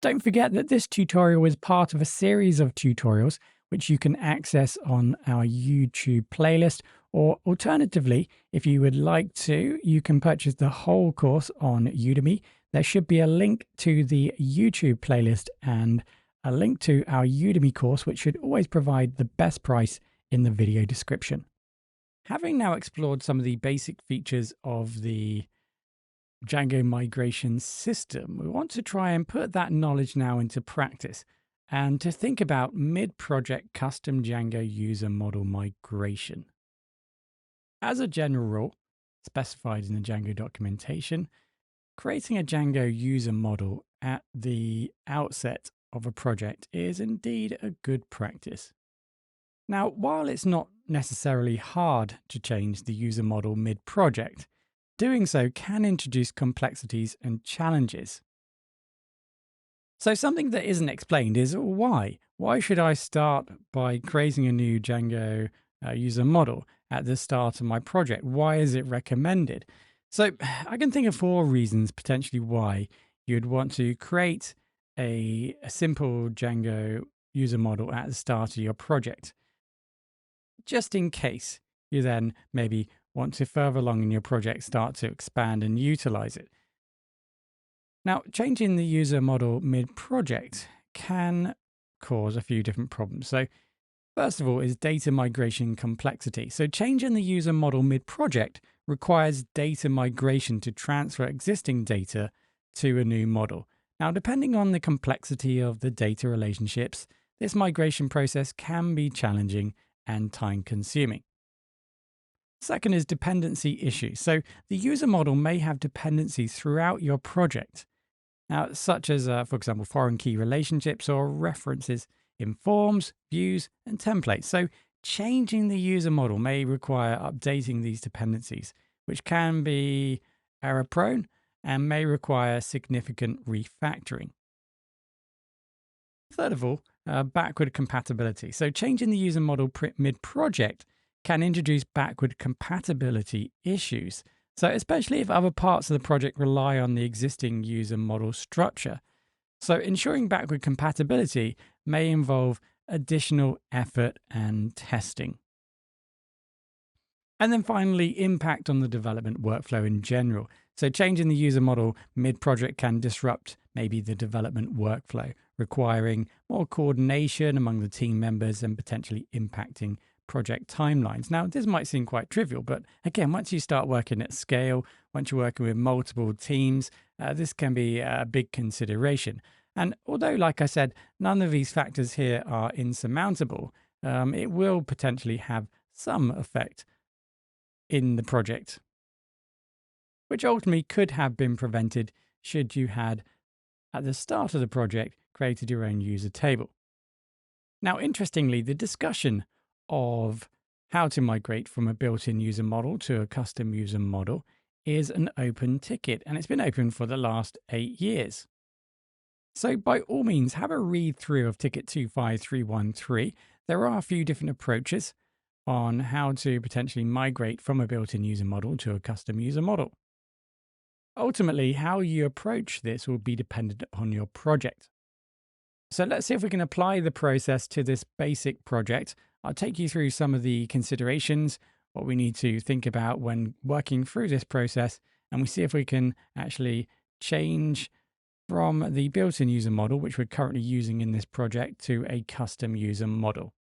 Don't forget that this tutorial is part of a series of tutorials which you can access on our YouTube playlist, or alternatively, if you would like to, you can purchase the whole course on Udemy. There should be a link to the YouTube playlist and a link to our Udemy course, which should always provide the best price in the video description. Having now explored some of the basic features of the Django migration system, we want to try and put that knowledge now into practice and to think about mid-project custom Django user model migration. As a general rule, specified in the Django documentation, creating a Django user model at the outset of a project is indeed a good practice. Now, while it's not necessarily hard to change the user model mid-project, doing so can introduce complexities and challenges. So something that isn't explained is why. Why should I start by creating a new Django user model at the start of my project? Why is it recommended? So I can think of 4 reasons potentially why you'd want to create a simple Django user model at the start of your project, just in case you then maybe want to further along in your project start to expand and utilize it. Now, changing the user model mid-project can cause a few different problems. So first of all is data migration complexity. So changing the user model mid-project requires data migration to transfer existing data to a new model. Now, depending on the complexity of the data relationships, this migration process can be challenging and time-consuming. Second is dependency issues. So the user model may have dependencies throughout your project. Now, such as, for example, foreign key relationships or references in forms, views, and templates. So changing the user model may require updating these dependencies, which can be error-prone and may require significant refactoring. Third of all, backward compatibility. So changing the user model mid-project can introduce backward compatibility issues. So especially if other parts of the project rely on the existing user model structure. So ensuring backward compatibility may involve additional effort and testing. And then finally, impact on the development workflow in general. So changing the user model mid-project can disrupt maybe the development workflow, requiring more coordination among the team members and potentially impacting project timelines. Now, this might seem quite trivial, but again, once you start working at scale, once you're working with multiple teams, this can be a big consideration. And although, like I said, none of these factors here are insurmountable, it will potentially have some effect in the project, which ultimately could have been prevented should you had, at the start of the project, created your own user table. Now, interestingly, the discussion of how to migrate from a built-in user model to a custom user model is an open ticket, and it's been open for the last 8 years. So by all means, have a read through of ticket 25313. There are a few different approaches on how to potentially migrate from a built-in user model to a custom user model. Ultimately, how you approach this will be dependent upon your project. So let's see if we can apply the process to this basic project. I'll take you through some of the considerations, what we need to think about when working through this process, and we see if we can actually change from the built-in user model, which we're currently using in this project, to a custom user model.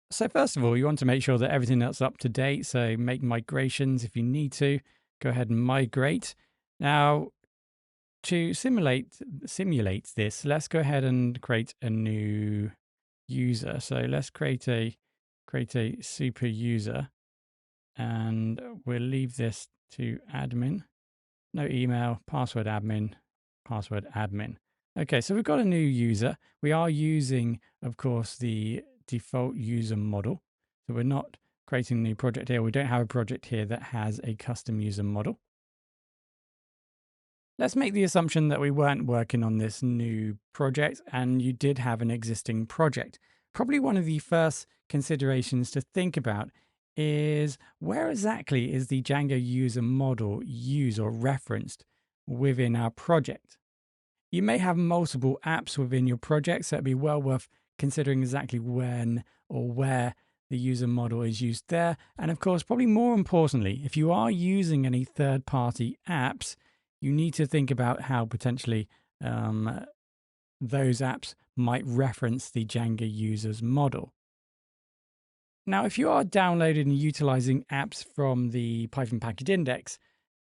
So first of all, you want to make sure that everything that's up to date. So make migrations if you need to. Go ahead and migrate. Now, to simulate this, let's go ahead and create a new user. So let's create a super user, and we'll leave this to admin. No email, password admin, password admin. Okay, so we've got a new user. We are using, of course, the default user model. So we're not creating a new project here. We don't have a project here that has a custom user model. Let's make the assumption that we weren't working on this new project and you did have an existing project. Probably one of the first considerations to think about is where exactly is the Django user model used or referenced within our project? You may have multiple apps within your project, so it'd be well worth considering exactly when or where the user model is used there. And of course, probably more importantly, if you are using any third-party apps, you need to think about how potentially those apps might reference the Django user's model. Now, if you are downloading and utilizing apps from the Python package index,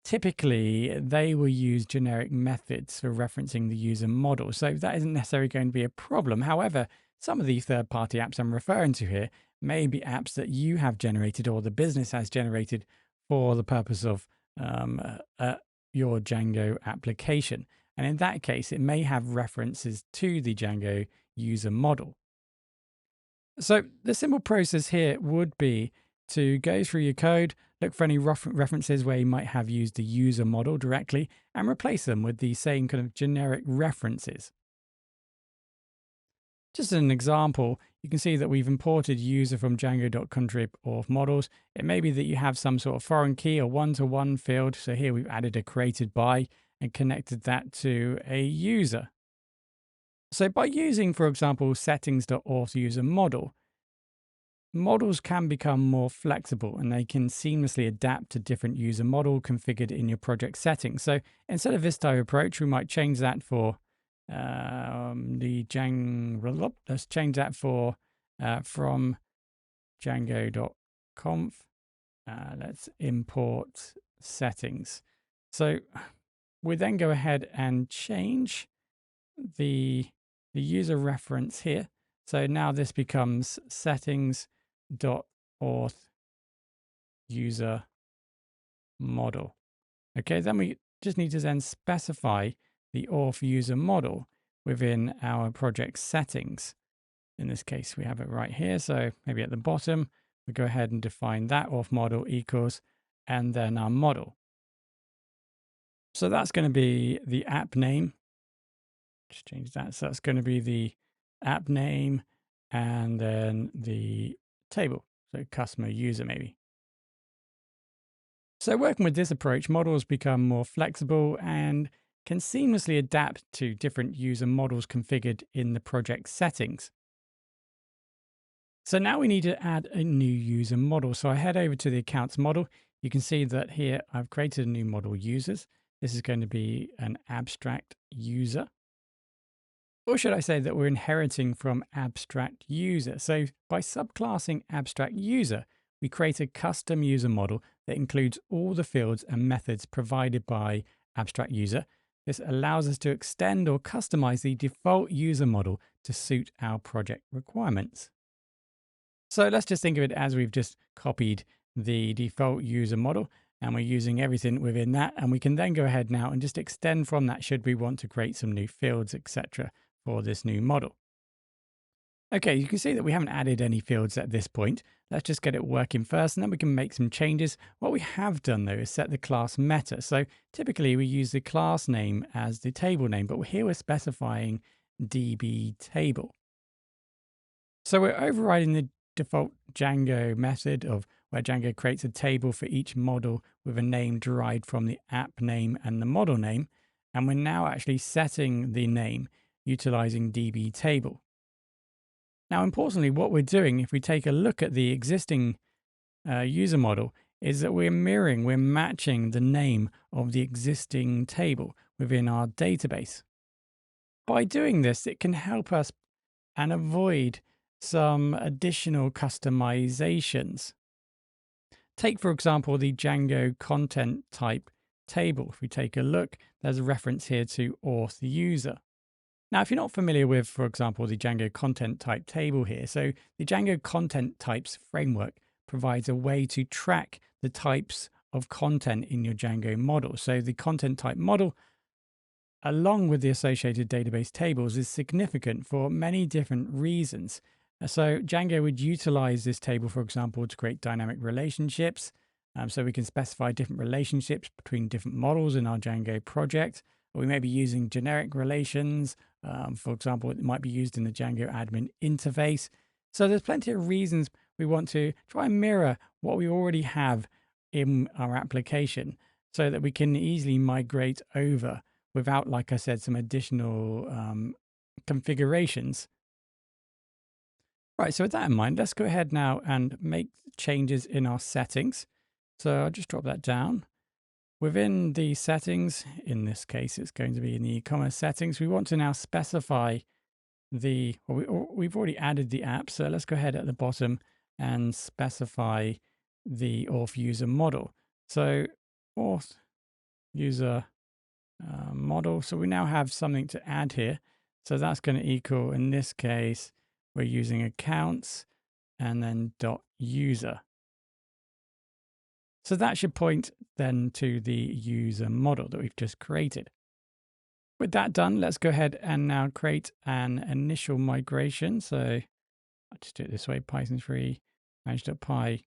typically they will use generic methods for referencing the user model. So that isn't necessarily going to be a problem. However, some of the third-party apps I'm referring to here may be apps that you have generated or the business has generated for the purpose of your Django application. And in that case, it may have references to the Django user model. So the simple process here would be to go through your code, look for any references where you might have used the user model directly, and replace them with the same kind of generic references. Just as an example, you can see that we've imported user from Django.contrib auth models. It may be that you have some sort of foreign key or one-to-one field. So here we've added a created by and connected that to a user. So by using, for example, settings.auth user model, models can become more flexible and they can seamlessly adapt to different user model configured in your project settings. So instead of this type of approach, we might change that for the Django. Let's change that for from Django.conf. Let's import settings. So we then go ahead and change the user reference here. So now this becomes settings.auth user model. Okay, then we just need to then specify the auth user model within our project settings. In this case, we have it right here. So maybe at the bottom, we go ahead and define that auth model equals, and then our model. So that's going to be the app name. Just change that. So that's going to be the app name and then the table. So customer user maybe. So working with this approach, models become more flexible and can seamlessly adapt to different user models configured in the project settings. So now we need to add a new user model. So I head over to the accounts model. You can see that here I've created a new model users. This is going to be an abstract user. Or should I say that we're inheriting from abstract user. So by subclassing abstract user, we create a custom user model that includes all the fields and methods provided by abstract user. This allows us to extend or customize the default user model to suit our project requirements. So let's just think of it as we've just copied the default user model and we're using everything within that. And we can then go ahead now and just extend from that should we want to create some new fields, etc. for this new model. Okay, you can see that we haven't added any fields at this point. Let's just get it working first and then we can make some changes. What we have done though is set the class meta. So typically we use the class name as the table name, but here we're specifying DB table. So we're overriding the default Django method of where Django creates a table for each model with a name derived from the app name and the model name. And we're now actually setting the name utilizing DB table. Now, importantly, what we're doing, if we take a look at the existing user model, is that we're matching the name of the existing table within our database. By doing this, it can help us and avoid some additional customizations. Take, for example, the Django content type table. If we take a look, there's a reference here to auth user. Now, if you're not familiar with, for example, the Django content type table here, so the Django content types framework provides a way to track the types of content in your Django model. So the content type model, along with the associated database tables, is significant for many different reasons. So Django would utilize this table, for example, to create dynamic relationships. So we can specify different relationships between different models in our Django project. We may be using generic relations. For example, it might be used in the Django admin interface. So there's plenty of reasons we want to try and mirror what we already have in our application so that we can easily migrate over without, like I said, some additional configurations. Right, so with that in mind, let's go ahead now and make changes in our settings. So I'll just drop that down. Within the settings, in this case, it's going to be in the e-commerce settings. We want to now specify we've already added the app. So let's go ahead at the bottom and specify the auth user model. So auth user model. So we now have something to add here. So that's going to equal, in this case, we're using accounts and then .user. So that should point then to the user model that we've just created. With that done, let's go ahead and now create an initial migration. So I'll just do it this way, Python 3, manage.py,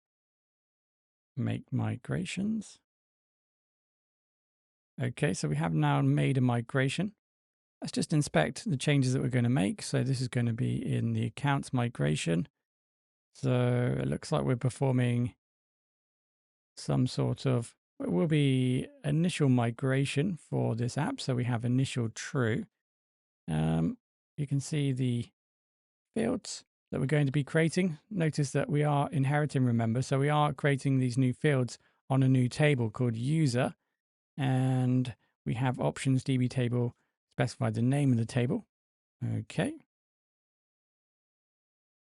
make migrations. Okay, so we have now made a migration. Let's just inspect the changes that we're going to make. So this is going to be in the accounts migration. So it looks like we're performing some sort of, it will be initial migration for this app. So we have initial true. You can see the fields that we're going to be creating. Notice that we are inheriting, remember. So we are creating these new fields on a new table called user. And we have options DB table, specify the name of the table. Okay.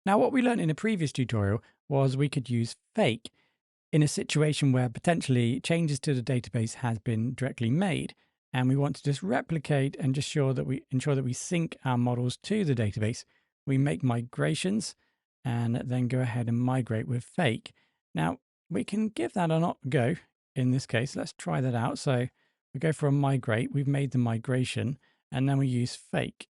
Now, what we learned in a previous tutorial was we could use fake in a situation where potentially changes to the database has been directly made. And we want to just replicate and just ensure that we sync our models to the database. We make migrations and then go ahead and migrate with fake. Now, we can give that a go in this case. Let's try that out. So we go for a migrate. We've made the migration and then we use fake.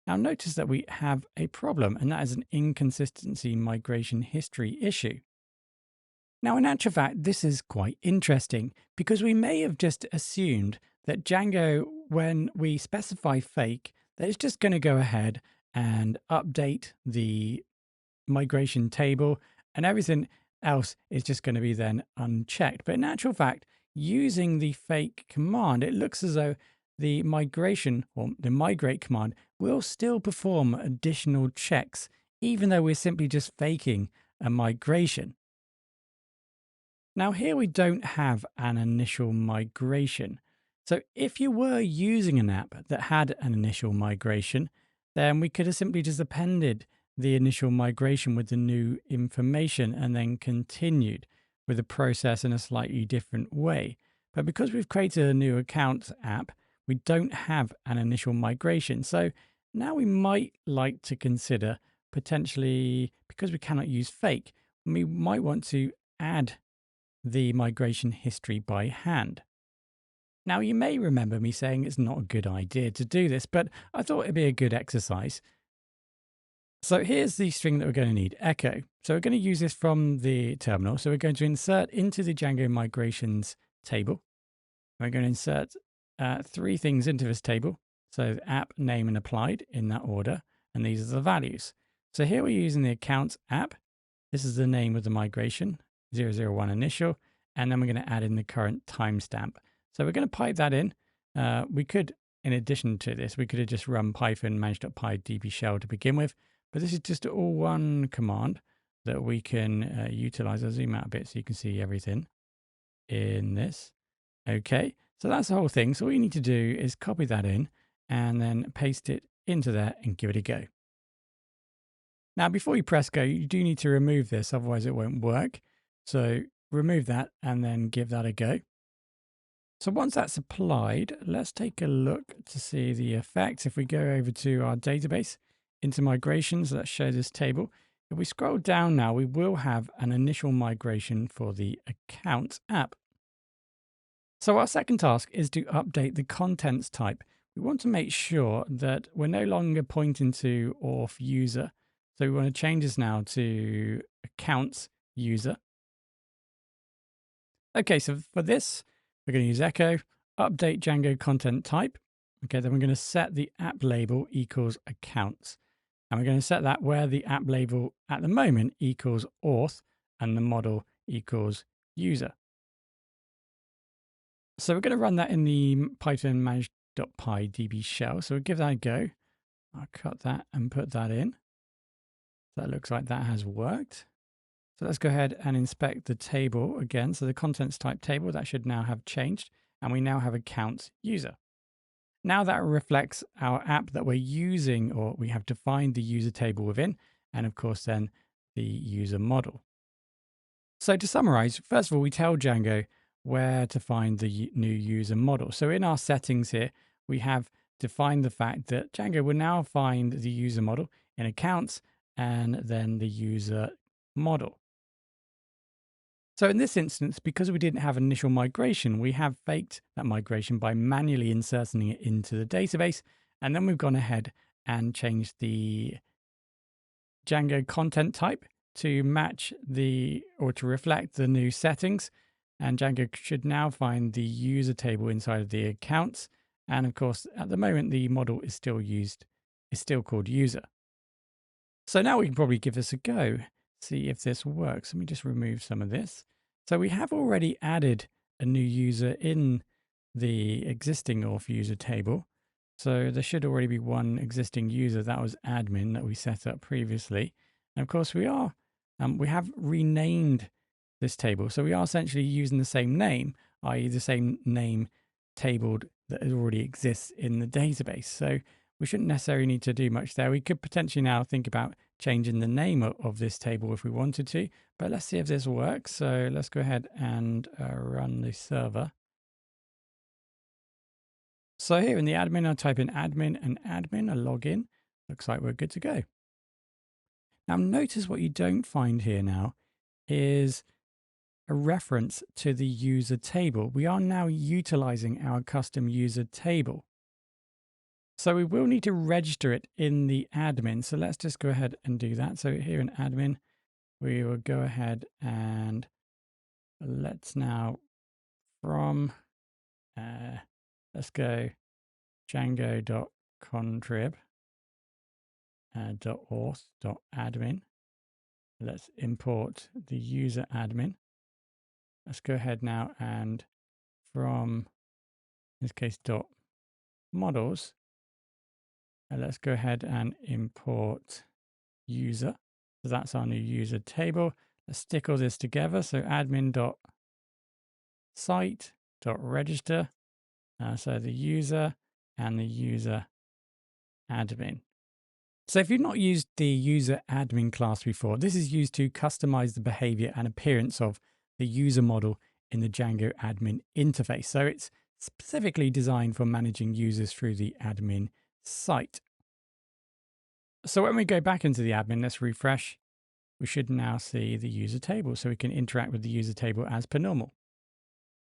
Now notice that we have a problem, and that is an inconsistency migration history issue. Now, in actual fact, this is quite interesting because we may have just assumed that Django, when we specify fake, that it's just going to go ahead and update the migration table and everything else is just going to be then unchecked. But in actual fact, using the fake command, it looks as though the migration or the migrate command will still perform additional checks, even though we're simply just faking a migration. Now here we don't have an initial migration. So if you were using an app that had an initial migration, then we could have simply just appended the initial migration with the new information and then continued with the process in a slightly different way. But because we've created a new accounts app, we don't have an initial migration. So now we might like to consider potentially, because we cannot use fake, we might want to add the migration history by hand. Now, you may remember me saying it's not a good idea to do this, but I thought it'd be a good exercise. So here's the string that we're going to need, echo. So we're going to use this from the terminal. So we're going to insert into the Django migrations table. We're going to insert three things into this table. So app, name, and applied in that order. And these are the values. So here we're using the accounts app. This is the name of the migration, 001 initial. And then we're going to add in the current timestamp. So we're going to pipe that in. We could, in addition to this, we could have just run Python manage.py db shell to begin with. But this is just all one command that we can utilize. I'll zoom out a bit so you can see everything in this. Okay, so that's the whole thing. So all you need to do is copy that in and then paste it into there and give it a go. Now, before you press go, you do need to remove this, otherwise it won't work. So remove that and then give that a go. So once that's applied, let's take a look to see the effect. If we go over to our database, into migrations, let's show this table. If we scroll down now, we will have an initial migration for the account app. So our second task is to update the contents type. We want to make sure that we're no longer pointing to auth user. So we want to change this now to accounts user. Okay, so for this, we're going to use echo, update Django content type. Okay, then we're going to set the app label equals accounts. And we're going to set that where the app label at the moment equals auth and the model equals user. So we're going to run that in the Python manage.py db shell. So we'll give that a go. I'll cut that and put that in. That looks like that has worked. So let's go ahead and inspect the table again. So the contents type table, that should now have changed. And we now have account user. Now that reflects our app that we're using, or we have defined the user table within, and of course then the user model. So to summarize, first of all, we tell Django where to find the new user model. So in our settings here, we have defined the fact that Django will now find the user model in accounts and then the user model. So in this instance, because we didn't have initial migration, we have faked that migration by manually inserting it into the database. And then we've gone ahead and changed the Django content type to match or to reflect the new settings. And Django should now find the user table inside of the accounts. And of course, at the moment, the model is still called user. So now we can probably give this a go, see if this works. Let me just remove some of this. So we have already added a new user in the existing auth user table. So there should already be one existing user. That was admin that we set up previously. And of course we have renamed this table. So we are essentially using the same name, i.e. the same name tabled that already exists in the database. So we shouldn't necessarily need to do much there. We could potentially now think about changing the name of this table if we wanted to, but let's see if this works. So let's go ahead and run the server. So here in the admin, I'll type in admin and admin, I log in. Looks like we're good to go. Now notice what you don't find here now is a reference to the user table. We are now utilizing our custom user table. So we will need to register it in the admin. So let's just go ahead and do that. So here in admin, we will go ahead and let's now let's go django.contrib.auth.admin. Let's import the user admin. Let's go ahead now and from, in this case, .models, and let's go ahead and import user. So that's our new user table. Let's stick all this together. So admin.site.register. So the user and the user admin. So if you've not used the user admin class before, this is used to customize the behavior and appearance of the user model in the Django admin interface. So it's specifically designed for managing users through the admin site. So when we go back into the admin, let's refresh. We should now see the user table, so we can interact with the user table as per normal.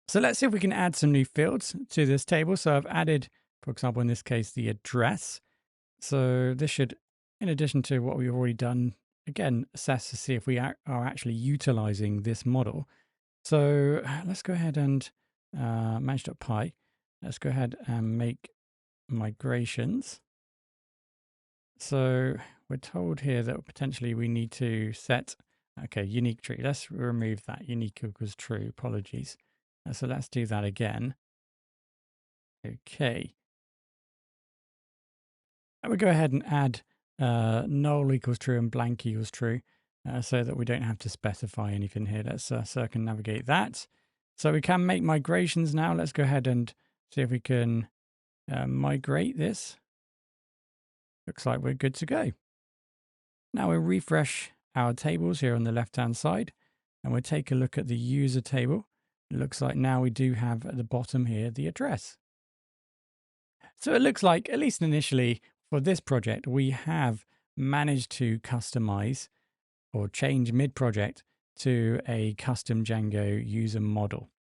So let's see if we can add some new fields to this table. So I've added, for example, in this case, the address. So this should, in addition to what we've already done, again, assess to see if we are actually utilizing this model. So let's go ahead and manage.py. Let's go ahead and make migrations. So we're told here that potentially we need to set, okay, unique true. Let's remove that. Unique equals true. Apologies. So let's do that again. Okay. And we go ahead and add null equals true and blank equals true so that we don't have to specify anything here. Let's circumnavigate that. So we can make migrations now. Let's go ahead and see if we can migrate this. Looks like we're good to go. Now we'll refresh our tables here on the left-hand side, and we'll take a look at the user table. It looks like now we do have at the bottom here the address. So it looks like, at least initially for this project, we have managed to customize or change mid-project to a custom Django user model.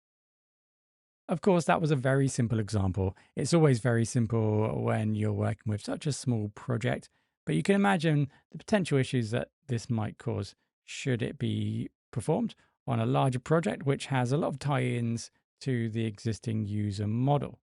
Of course, that was a very simple example. It's always very simple when you're working with such a small project, but you can imagine the potential issues that this might cause should it be performed on a larger project, which has a lot of tie-ins to the existing user model.